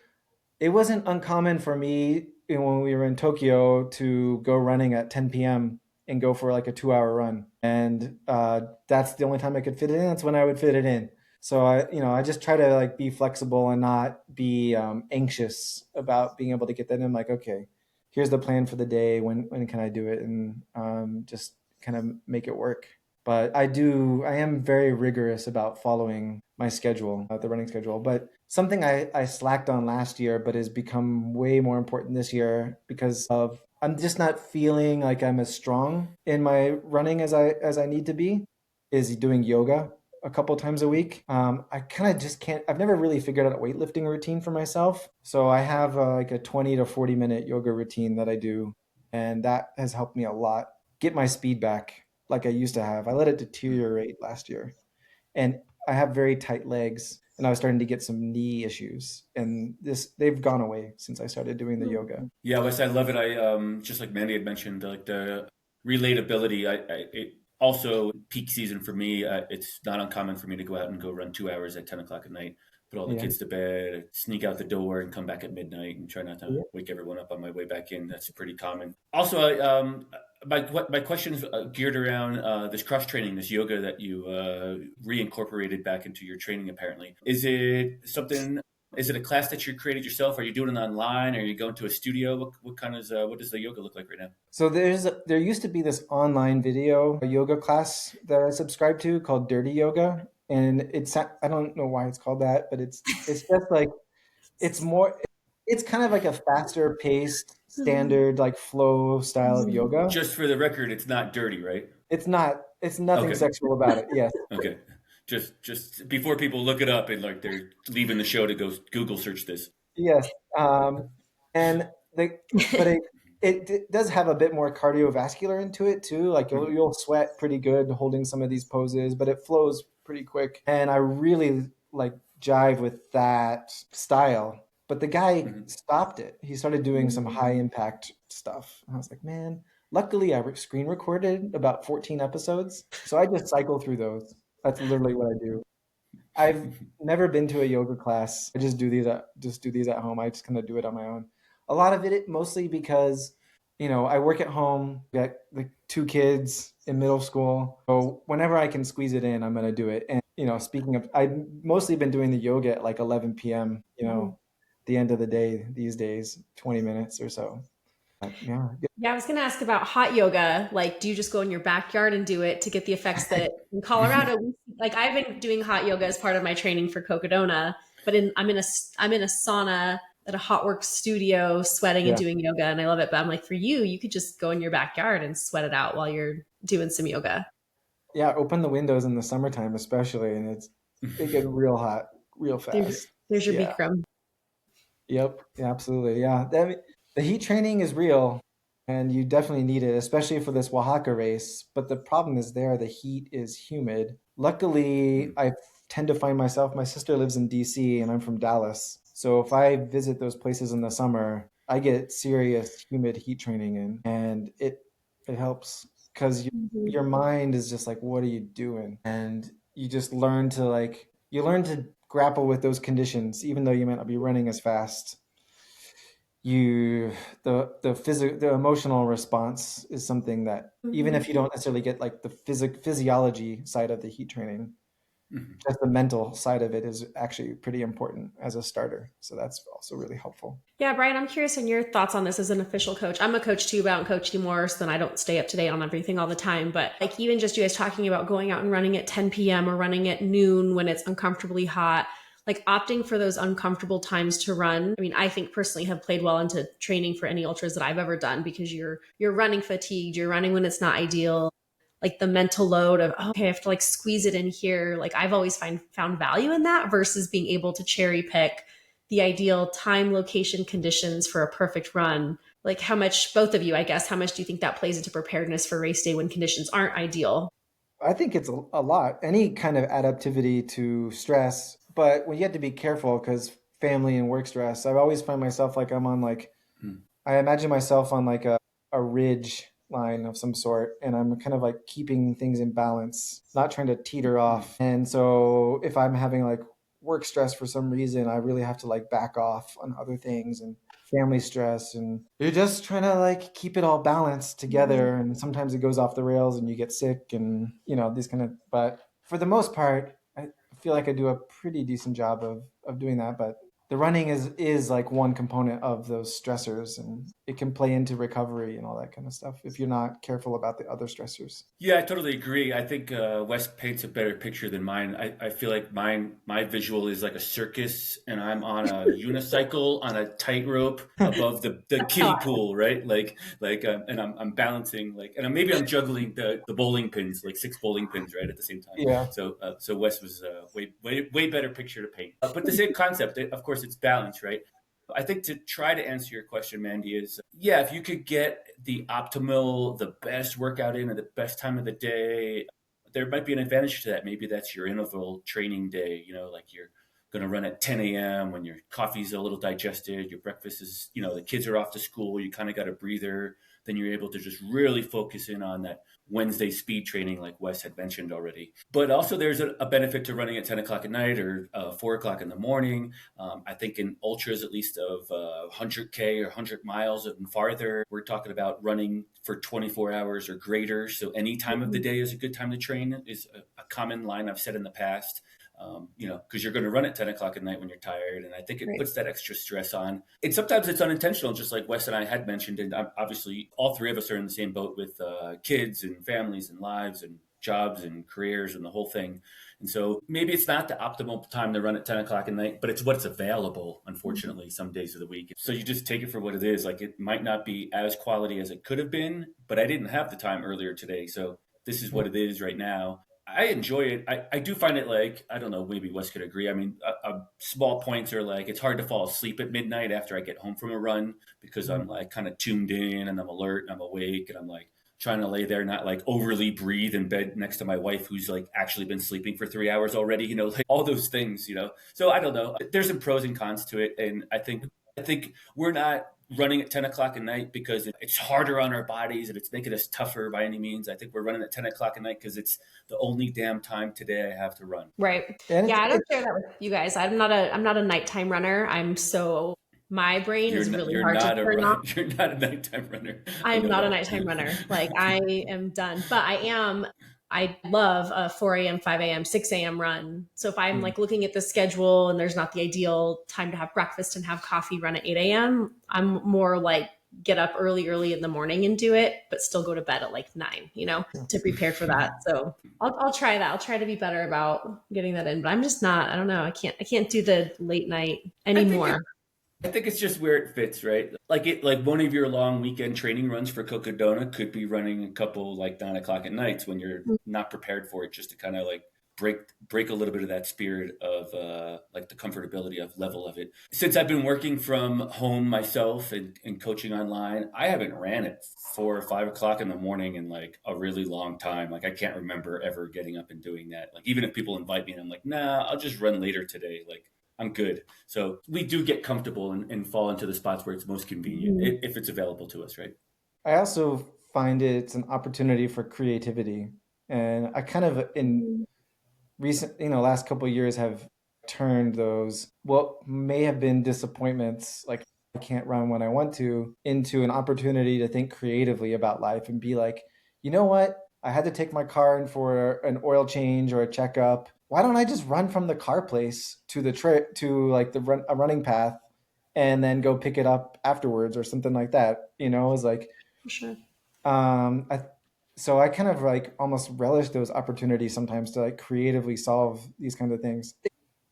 it wasn't uncommon for me, when we were in Tokyo, to go running at 10 p.m. and go for like a 2-hour run. And that's the only time I could fit it in. That's when I would fit it in. So I just try to like be flexible and not be anxious about being able to get that in. I'm like, okay, here's the plan for the day. When can I do it? And just kind of make it work. But I am very rigorous about following my schedule, the running schedule. But something I slacked on last year, but has become way more important this year because I'm just not feeling like I'm as strong in my running as I need to be, is doing yoga a couple times a week. I kind of just can't. I've never really figured out a weightlifting routine for myself. So I have like a 20 to 40 minute yoga routine that I do, and that has helped me a lot get my speed back like I used to have. I let it deteriorate last year, and I have very tight legs, and I was starting to get some knee issues, and they've gone away since I started doing the yoga. Yeah, Wes, I love it. I just like Mandy had mentioned, like the relatability. It also peak season for me. It's not uncommon for me to go out and go run 2 hours at 10 o'clock at night, put all the kids to bed, sneak out the door, and come back at midnight, and try not to wake everyone up on my way back in. That's pretty common. Also, my question is geared around this cross training, this yoga that you reincorporated back into your training. Apparently, is it something? Is it a class that you created yourself? Are you doing it online? Are you going to a studio? What does the yoga look like right now? So there used to be this online video yoga class that I subscribed to called Dirty Yoga, and I don't know why it's called that, but it's just like it's kind of like a faster paced standard like flow style of yoga. Just for the record, it's not dirty, right? It's nothing sexual about it. Yes. Okay. Just before people look it up and like they're leaving the show to go Google search this. Yes. But it does have a bit more cardiovascular into it too. Like you'll sweat pretty good holding some of these poses, but it flows pretty quick. And I really like jive with that style. But the guy stopped it. He started doing some high impact stuff. And I was like, man, luckily I screen recorded about 14 episodes. So I just cycle through those. That's literally what I do. I've never been to a yoga class. I just do these at home. I just kind of do it on my own. A lot of it mostly because, I work at home, got the 2 kids in middle school. So whenever I can squeeze it in, I'm going to do it. And, speaking of, I've mostly been doing the yoga at like 11 p.m., the end of the day these days, 20 minutes or so. Yeah, I was going to ask about hot yoga. Like, do you just go in your backyard and do it to get the effects that in Colorado, like I've been doing hot yoga as part of my training for Cocodona, but I'm in a sauna at a hot work studio sweating and doing yoga, and I love it. But I'm like, for you could just go in your backyard and sweat it out while you're doing some yoga. Yeah, open the windows in the summertime especially, and it gets real hot real fast. There's your Bikram. Yep, absolutely. Yeah, the heat training is real, and you definitely need it, especially for this Oaxaca race. But the problem is the heat is humid. Luckily, I tend to find my sister lives in DC and I'm from Dallas. So if I visit those places in the summer, I get serious humid heat training in, and it helps because your mind is just like, what are you doing? And you just learn to grapple with those conditions, even though you might not be running as fast. you the emotional response is something that even if you don't necessarily get like the physiology side of the heat training, Mhm. just the mental side of it is actually pretty important as a starter. So that's also really helpful. Yeah, Brian, I'm curious on your thoughts on this as an official coach. I'm a coach too, but I don't coach anymore, so then I don't stay up to date on everything all the time. But like even just you guys talking about going out and running at 10 p.m. or running at noon when it's uncomfortably hot, like opting for those uncomfortable times to run. I mean, I think personally have played well into training for any ultras that I've ever done because you're running fatigued, you're running when it's not ideal. Like the mental load of, oh, okay, I have to like squeeze it in here. Like I've always found value in that versus being able to cherry pick the ideal time, location, conditions for a perfect run. Like how much, both of you, I guess, how much do you think that plays into preparedness for race day when conditions aren't ideal? I think it's a lot. Any kind of adaptivity to stress, but when you have to be careful because family and work stress, I always find myself like I'm on like Mhm. I imagine myself on like a ridge line of some sort, and I'm kind of like keeping things in balance, not trying to teeter off. And so if I'm having like work stress for some reason, I really have to like back off on other things and family stress. And you're just trying to like keep it all balanced together. And sometimes it goes off the rails and you get sick and, these kind of, but for the most part, I feel like I do a pretty decent job of doing that. But the running is like one component of those stressors, and it can play into recovery and all that kind of stuff if you're not careful about the other stressors. Yeah, I totally agree. I think Wes paints a better picture than mine. I feel like my visual is like a circus, and I'm on a unicycle on a tightrope above the kiddie pool, right? And I'm balancing and maybe I'm juggling the bowling pins, like six bowling pins, right, at the same time. Yeah. So Wes was way better picture to paint. But the same concept, of course, it's balance, right? I think to try to answer your question, Mandy, is yeah, if you could get the best workout in at the best time of the day, there might be an advantage to that. Maybe that's your interval training day, like you're going to run at 10 a.m. when your coffee's a little digested, your breakfast is, the kids are off to school, you kind of got a breather. Then you're able to just really focus in on that Wednesday speed training, like Wes had mentioned already. But also, there's a benefit to running at 10 o'clock at night or 4 o'clock in the morning. I think in ultras, at least of 100K or 100 miles and farther, we're talking about running for 24 hours or greater. So any time of the day is a good time to train, is a common line I've said in the past. Because you're going to run at 10 o'clock at night when you're tired. And I think it Right. puts that extra stress on. And sometimes it's unintentional, just like Wes and I had mentioned. And obviously, all three of us are in the same boat with kids and families and lives and jobs and careers and the whole thing. And so maybe it's not the optimal time to run at 10 o'clock at night, but it's what's available, unfortunately, some days of the week. So you just take it for what it is. Like it might not be as quality as it could have been, but I didn't have the time earlier today. So this is what it is right now. I enjoy it. I do find it like, I don't know, maybe Wes could agree. I mean, small points are like, it's hard to fall asleep at midnight after I get home from a run because I'm like kind of tuned in and I'm alert and I'm awake and I'm like trying to lay there, not like overly breathe in bed next to my wife who's like actually been sleeping for 3 hours already, like all those things. So I don't know. There's some pros and cons to it. And I think we're not running at 10 o'clock at night because it's harder on our bodies and it's making us tougher by any means. I think we're running at 10 o'clock at night because it's the only damn time today I have to run. Right. And Yeah, I it's don't share that with you guys. I'm not a nighttime runner. My brain You're is not, really you're hard to not a turn off. you're not a nighttime runner. I I'm know not a that. nighttime runner. Like I am done. But I love a 4 a.m., 5 a.m., 6 a.m. run. So if I'm like looking at the schedule and there's not the ideal time to have breakfast and have coffee run at 8 a.m., I'm more like get up early in the morning and do it, but still go to bed at like 9, to prepare for that. So I'll try that. I'll try to be better about getting that in, but I'm just not, I don't know. I can't do the late night I think anymore. I think it's just where it fits, right? Like one of your long weekend training runs for Cocodona could be running a couple like 9 o'clock at nights when you're not prepared for it, just to kind of like break a little bit of that spirit of like the comfortability of level of it. Since I've been working from home myself and coaching online, I haven't ran at 4 or 5 o'clock in the morning in like a really long time. Like I can't remember ever getting up and doing that. Like even if people invite me and I'm like, nah, I'll just run later today. Like I'm good. So we do get comfortable and fall into the spots where it's most convenient if it's available to us, right? I also find it's an opportunity for creativity. And I kind of in recent, last couple of years have turned those what may have been disappointments like I can't run when I want to, into an opportunity to think creatively about life and be like, you know what? I had to take my car in for an oil change or a checkup. Why don't I just run from the car place to the a running path and then go pick it up afterwards or something like that? It's like, For sure. um, I, so I kind of like almost relish those opportunities sometimes to like creatively solve these kinds of things.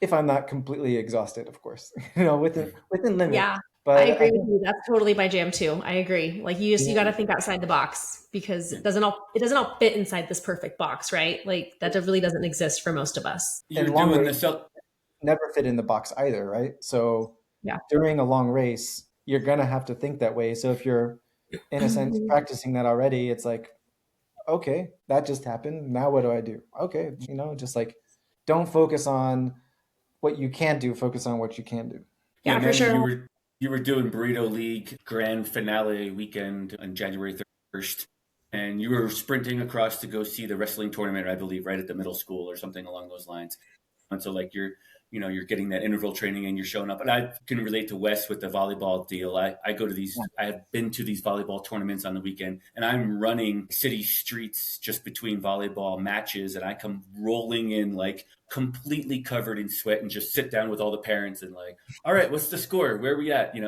If I'm not completely exhausted, of course, within limit. Yeah, I But agree with you. That's totally my jam too. I agree. Like you got to think outside the box because it doesn't all fit inside this perfect box, right? Like that really doesn't exist for most of us. You're and long doing race the self. never fit in the box either, right? So Yeah. during a long race, you're gonna have to think that way. So if you're in a sense practicing that already, it's like, okay, that just happened. Now what do I do? Okay, just like don't focus on what you can't do, focus on what you can do. Yeah, Yeah, for Mandy, you sure. were you were doing Burrito League grand finale weekend on January 1st, and you were sprinting across to go see the wrestling tournament, I believe, right at the middle school or something along those lines. And so like you're getting that interval training and you're showing up. And I can relate to Wes with the volleyball deal. I go to these, I have been to these volleyball tournaments on the weekend, and I'm running city streets just between volleyball matches, and I come rolling in like completely covered in sweat and just sit down with all the parents and like, all right, what's the score? Where are we at? And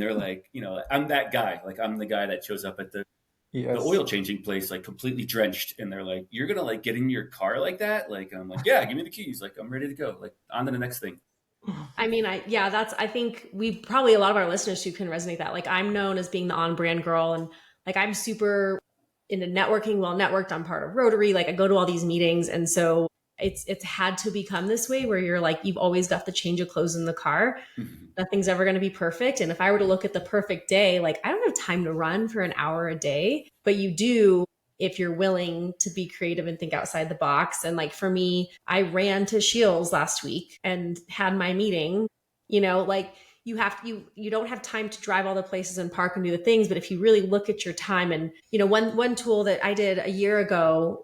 they're like, I'm that guy. Like I'm the guy that shows up at the Yes. oil changing place like completely drenched, and they're like, you're gonna like get in your car like that? Like I'm like, yeah, give me the keys, like I'm ready to go, like on to the next thing. I mean, I think we probably a lot of our listeners who can resonate that. Like I'm known as being the on brand girl and like I'm super into networking, well networked. I'm part of Rotary. Like I go to all these meetings. And so it's had to become this way where you're like, you've always got the change of clothes in the car. Mhm. Nothing's ever going to be perfect. And if I were to look at the perfect day, like I don't have time to run for an hour a day, but you do if you're willing to be creative and think outside the box. And like for me, I ran to Shields last week and had my meeting, like you don't have time to drive all the places and park and do the things, but if you really look at your time and one tool that I did a year ago,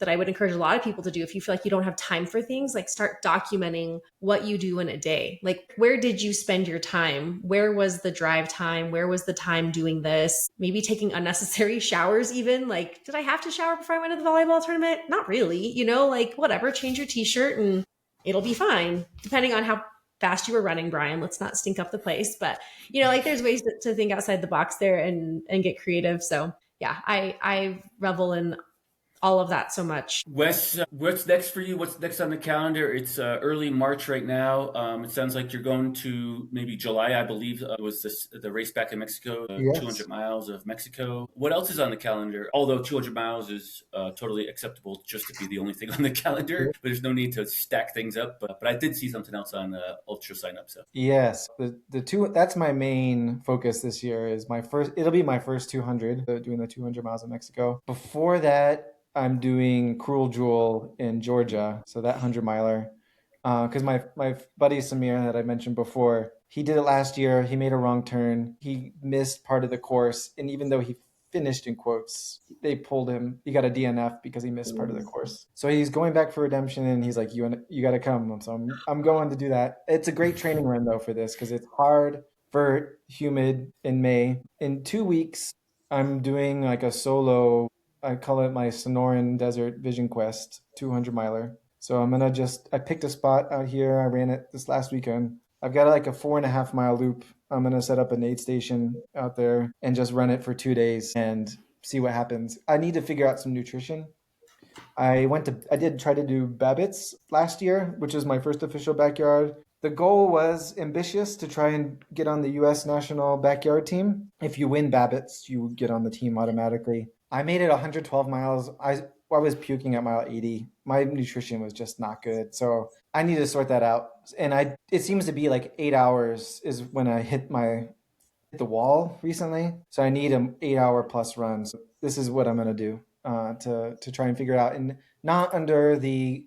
that I would encourage a lot of people to do if you feel like you don't have time for things, like start documenting what you do in a day. Like, where did you spend your time? Where was the drive time? Where was the time doing this? Maybe taking unnecessary showers, even. Like, did I have to shower before I went to the volleyball tournament? Not really, like whatever, change your t-shirt and it'll be fine, depending on how fast you were running, Brian. Let's not stink up the place. But, like there's ways to think outside the box there and get creative. So yeah, I revel in all of that so much. Wes, what's next for you? What's next on the calendar? It's early March right now. It sounds like you're going to maybe July, I believe, was the race back in Mexico, Yes. 200 miles of Mexico. What else is on the calendar? Although 200 miles is totally acceptable just to be the only thing on the calendar, but there's no need to stack things up. But I did see something else on Ultra sign up. So Yes, the two, that's my main focus this year. It'll be my first 200, doing the 200 miles of Mexico. Before that, I'm doing Cruel Jewel in Georgia, so that 100 miler. Because my buddy Samir that I mentioned before, he did it last year. He made a wrong turn. He missed part of the course, and even though he finished in quotes, they pulled him. He got a DNF because he missed part of the course. So he's going back for redemption, and he's like, you got to come." So I'm going to do that. It's a great training run though for this because it's hard, for humid in May. In 2 weeks, I'm doing like a solo. I call it my Sonoran Desert Vision Quest 200 miler. So I picked a spot out here. I ran it this last weekend. I've got like a 4.5 mile loop. I'm going to set up an aid station out there and just run it for 2 days and see what happens. I need to figure out some nutrition. I did try to do Babbitt's last year, which is my first official backyard. The goal was ambitious to try and get on the U.S. national backyard team. If you win Babbitt's, you get on the team automatically. I made it 112 miles. I was puking at mile 80. My nutrition was just not good. So I need to sort that out. And it seems to be like 8 hours is when I hit the wall recently. So I need an 8 hour plus run. So this is what I'm going to do to try and figure it out. And not under the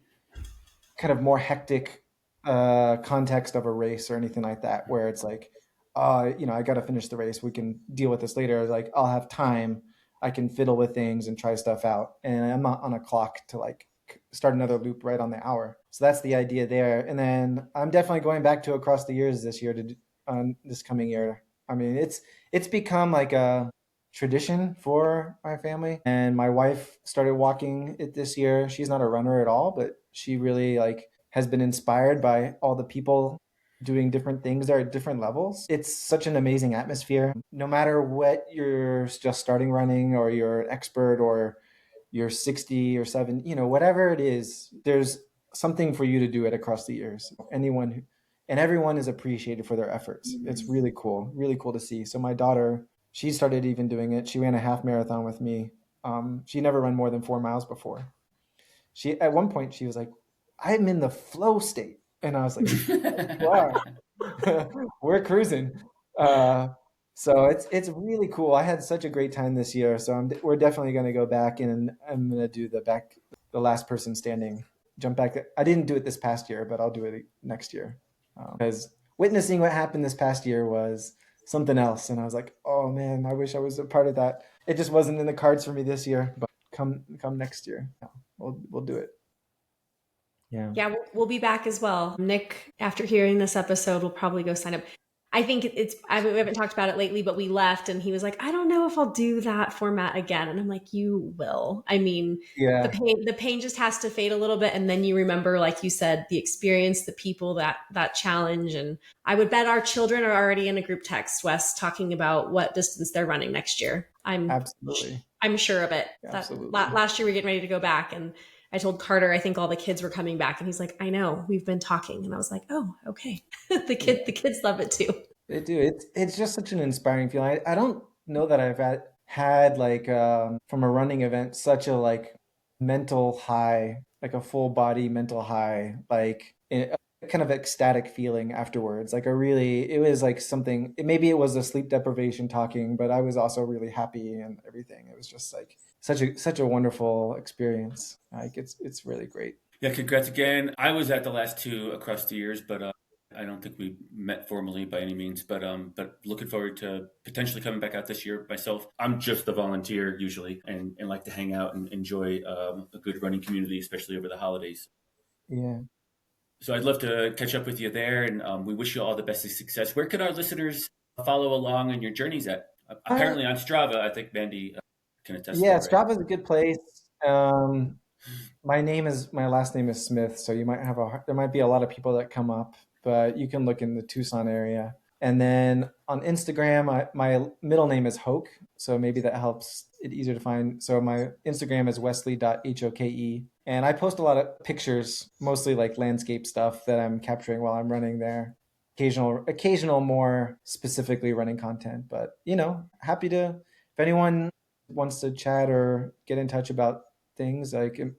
kind of more hectic context of a race or anything like that, where it's like, I got to finish the race. We can deal with this later. Like I'll have time. I can fiddle with things and try stuff out. And I'm not on a clock to like start another loop right on the hour. So that's the idea there. And then I'm definitely going back to Across the Years this year this coming year. I mean, it's become like a tradition for my family, and my wife started walking it this year. She's not a runner at all, but she really like has been inspired by all the people doing different things there at different levels. It's such an amazing atmosphere. No matter what you're just starting running or you're an expert or you're 60 or 7, whatever it is, there's something for you to do it across the years. And everyone is appreciated for their efforts. It's really cool to see. So my daughter, she started even doing it. She ran a half marathon with me. She never run more than 4 miles before. At one point she was like, I'm in the flow state. And I was like, you are. We're cruising. So it's really cool. I had such a great time this year. So we're definitely going to go back, and I'm going to do the last person standing, jump back. I didn't do it this past year, but I'll do it next year. Because witnessing what happened this past year was something else. And I was like, oh man, I wish I was a part of that. It just wasn't in the cards for me this year, but come next year, we'll do it. Yeah, we'll be back as well. Nick, after hearing this episode, will probably go sign up. I think we haven't talked about it lately, but we left and he was like, I don't know if I'll do that format again. And I'm like, you will. I mean, yeah, the pain just has to fade a little bit. And then you remember, like you said, the experience, the people, that challenge. And I would bet our children are already in a group text, Wes, talking about what distance they're running next year. Absolutely. I'm sure of it. Absolutely. Last year we were getting ready to go back, and I told Carter, I think all the kids were coming back, and he's like, I know, we've been talking. And I was like, oh, okay. The kids love it too. They do. It's just such an inspiring feeling. I don't know that I've had like from a running event such a like mental high, like a full body mental high, like a kind of ecstatic feeling afterwards. Like it was like something. Maybe it was the sleep deprivation talking, but I was also really happy and everything. It was just like such a wonderful experience. Like it's really great. Yeah, congrats again. I was at the last two across the years, but I don't think we met formally by any means. But looking forward to potentially coming back out this year myself. I'm just a volunteer usually, and like to hang out and enjoy a good running community, especially over the holidays. Yeah. So I'd love to catch up with you there, and we wish you all the best of success. Where could our listeners follow along in your journeys at? Apparently on Strava, I think Mandy can attest to Yeah, that, right? Strava is a good place. My last name is Smith, so there might be a lot of people that come up, but you can look in the Tucson area. And then on Instagram, my middle name is Hoke, so maybe that helps it easier to find. So my Instagram is wesley.hoke. And I post a lot of pictures, mostly like landscape stuff that I'm capturing while I'm running there. Occasional more specifically running content, but happy to, if anyone wants to chat or get in touch about things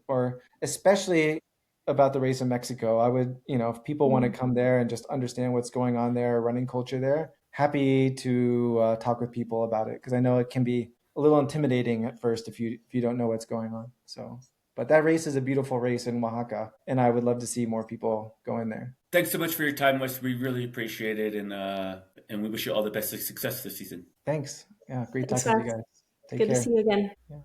or especially about the race in Mexico, I would, if people want to come there and just understand what's going on there, running culture there, happy to talk with people about it, because I know it can be a little intimidating at first if you don't know what's going on. So, but that race is a beautiful race in Oaxaca, and I would love to see more people go in there. Thanks so much for your time, Wes. We really appreciate it, and we wish you all the best of success this season. Thanks. Yeah, great Thanks, talking to you Wes. guys. Take Good care. to see you again. Yeah.